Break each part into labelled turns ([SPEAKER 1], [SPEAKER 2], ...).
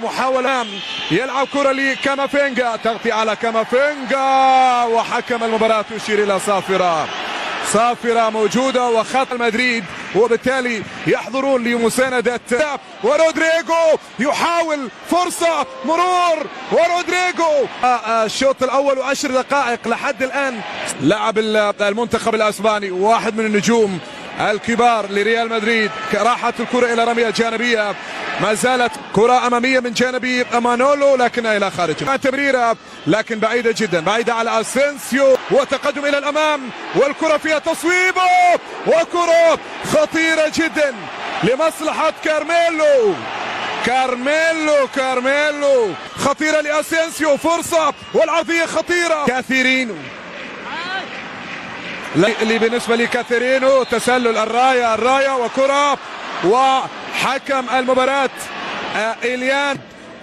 [SPEAKER 1] ومحاولة يلعب كرة لكامافينجا، تغطية على كامافينجا وحكم المباراة يشير إلى صافرة موجودة وخط مدريد، وبالتالي يحضرون لمساندة ورودريجو يحاول فرصة مرور ورودريجو. الشوط الأول و10 دقائق لحد الآن. لاعب المنتخب الأسباني واحد من النجوم الكبار لريال مدريد، راحت الكرة إلى رمية جانبية، ما زالت كرة أمامية من جانب مانولو لكنها إلى خارج تمريرة لكن بعيدة جدا، بعيدة على أسينسيو وتقدم إلى الأمام والكرة فيها تصويبه وكرة خطيرة جدا لمصلحة كارميلو خطيرة لأسينسيو، فرصة والعرضية خطيرة كاثيرينو اللي بالنسبة لكاثيرينو تسلل الراية وكرة وحكم المباراة إليان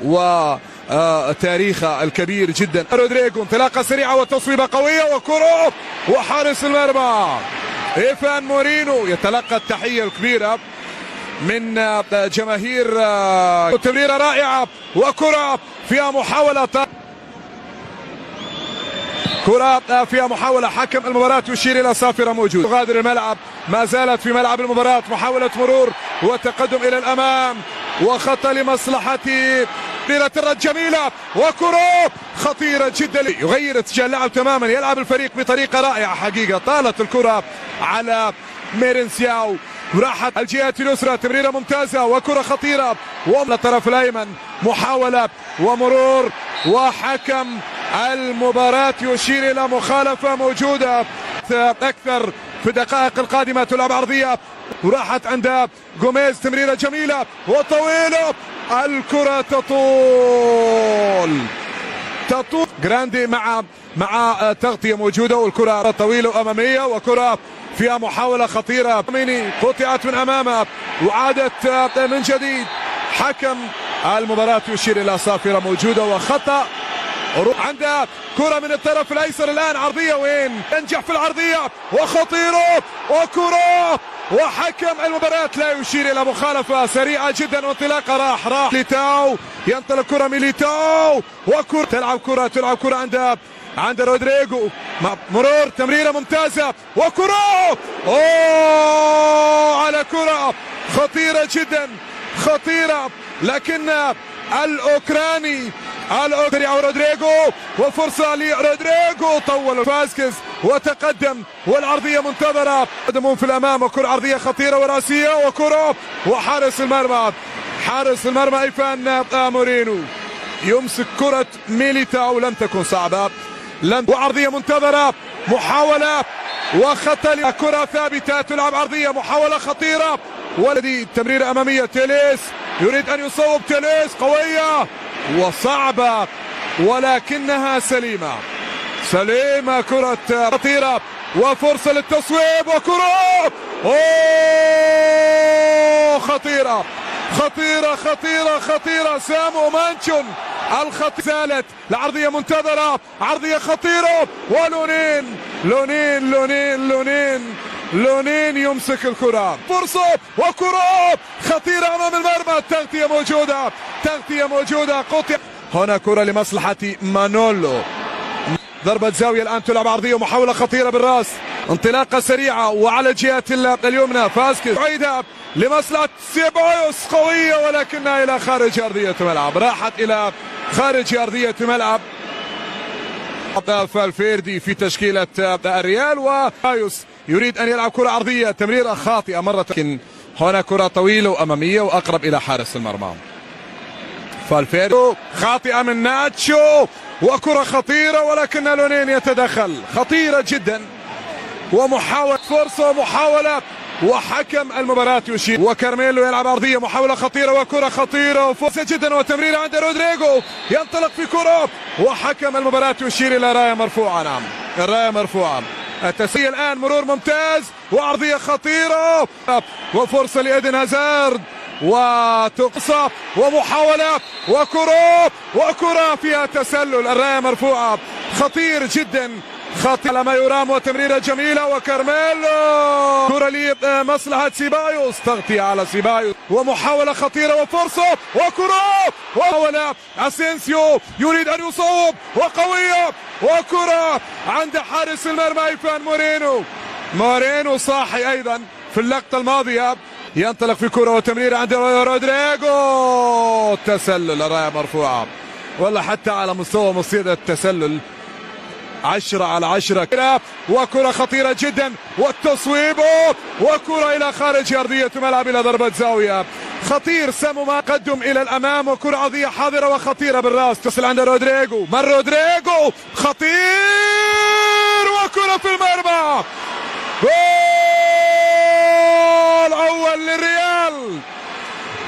[SPEAKER 1] وتاريخه الكبير جدا رودريجو. انطلاقة سريعة وتصويبة قوية وكرة وحارس المرمى إيفان مورينو يتلقى التحية الكبيرة من جماهير. تمريرة رائعة وكرة فيها محاولة حكم المباراة يشير إلى صافرة موجود غادر الملعب، ما زالت في ملعب المباراة محاولة مرور وتقدم إلى الأمام وخطأ لمصلحة تمريرة جميلة وكرة خطيرة جدا يغير اتجاه اللعب تماما، يلعب الفريق بطريقة رائعة حقيقة. طالت الكرة على ميرنسياو راحت الجهة اليسرى، تمريرة ممتازة وكرة خطيرة ومن الطرف الأيمن محاولة ومرور وحكم المباراة يشير إلى مخالفة موجودة أكثر في الدقائق القادمة. تلعب عرضية وراحت عند غوميز، تمريرة جميلة وطويلة، الكرة تطول جراندي مع تغطية موجودة والكرة طويلة أمامية وكرة فيها محاولة خطيرة ميني قطعت من أمامه وعادت من جديد. حكم المباراة يشير إلى صافرة موجودة وخطأ عندها كرة من الطرف الأيسر الآن عرضية وين ينجح في العرضية وخطيرة وكرة وحكم المباراة لا يشير إلى مخالفة سريعة جدا وانطلاقة راح ليتاو ينطلق كرة ميليتاو وكرة تلعب كرة عند رودريجو مرور تمريرة ممتازة وكرة على كرة خطيرة جدا لكن الأوكراني رودريجو وفرصة لرودريجو طول فاسكيز وتقدم والعرضية منتظرة قدمون في الأمام وكرة عرضية خطيرة وراسية وكرة وحارس المرمى إيفان مورينو يمسك كرة ميليتاو لم تكن صعبة وعرضية منتظرة محاولة وخطأ كرة ثابتة تلعب عرضية محاولة خطيرة والذي تمريرة أمامية تيليس يريد أن يصوب تيليس قوية وصعبة ولكنها سليمة كرة خطيرة وفرصة للتصويب وكرة خطيرة سامو مانشون زالت العرضية منتظرة عرضية خطيرة لونين يمسك الكرة فرصة وكرة خطيرة أمام المرمى تغطية موجودة قطع هنا كرة لمصلحة مانولو ضربة زاوية الآن تلعب عرضية محاولة خطيرة بالراس انطلاقة سريعة وعلى الجهة اليمنى فاسكيز بعيدة لمصلحة سيبايوس قوية ولكنها إلى خارج أرضية الملعب راحت إلى خارج أرضية الملعب. فالفيردي في تشكيلة الريال وفايوس يريد أن يلعب كرة عرضية تمريرة خاطئة مرة لكن هنا كرة طويلة وأمامية وأقرب إلى حارس المرمى. فالفيردي خاطئة من ناتشو وكرة خطيرة ولكن لونين يتدخل خطيرة جدا ومحاولة فرصة ومحاولة وحكم المباراة يشير وكارميلو يلعب عرضية محاولة خطيرة وكرة خطيرة وفرصة جدا وتمريرة عند رودريجو ينطلق في كرة وحكم المباراة يشير إلى راية مرفوعة. نعم الراية مرفوعة. التسلية الآن مرور ممتاز وعرضية خطيرة وفرصة لإيدن هازارد وتقصى ومحاولة وكرة فيها تسلل. الراية مرفوعة خطير جدا خطير على ما يرام وتمريرة جميلة وكارميلو كرة لمصلحة سيبايوس تغطية على سيبايوس ومحاولة خطيرة وفرصة وكرة ومحاولة اسينسيو يريد ان يصوب وقوية وكرة عند حارس المرمى ايفان مورينو صاحي ايضا في اللقطة الماضية ينطلق في كرة وتمرير عند رودريجو تسلل الراية مرفوعة والله حتى على مستوى مصيدة التسلل 10/10 وكرة خطيرة جدا والتصويب وكرة إلى خارج أرضية الملعب إلى ضربة زاوية خطير سامو ما قدم إلى الأمام وكرة عرضية حاضرة وخطيرة بالراس تصل عند رودريجو خطير وكرة في المرمى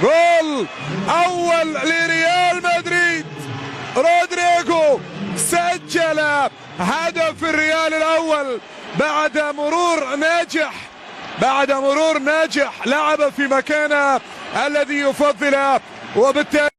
[SPEAKER 1] جول أول لريال مدريد رودريجو سجل هدف الريال الأول بعد مرور ناجح لعب في مكانه الذي يفضله وبالتالي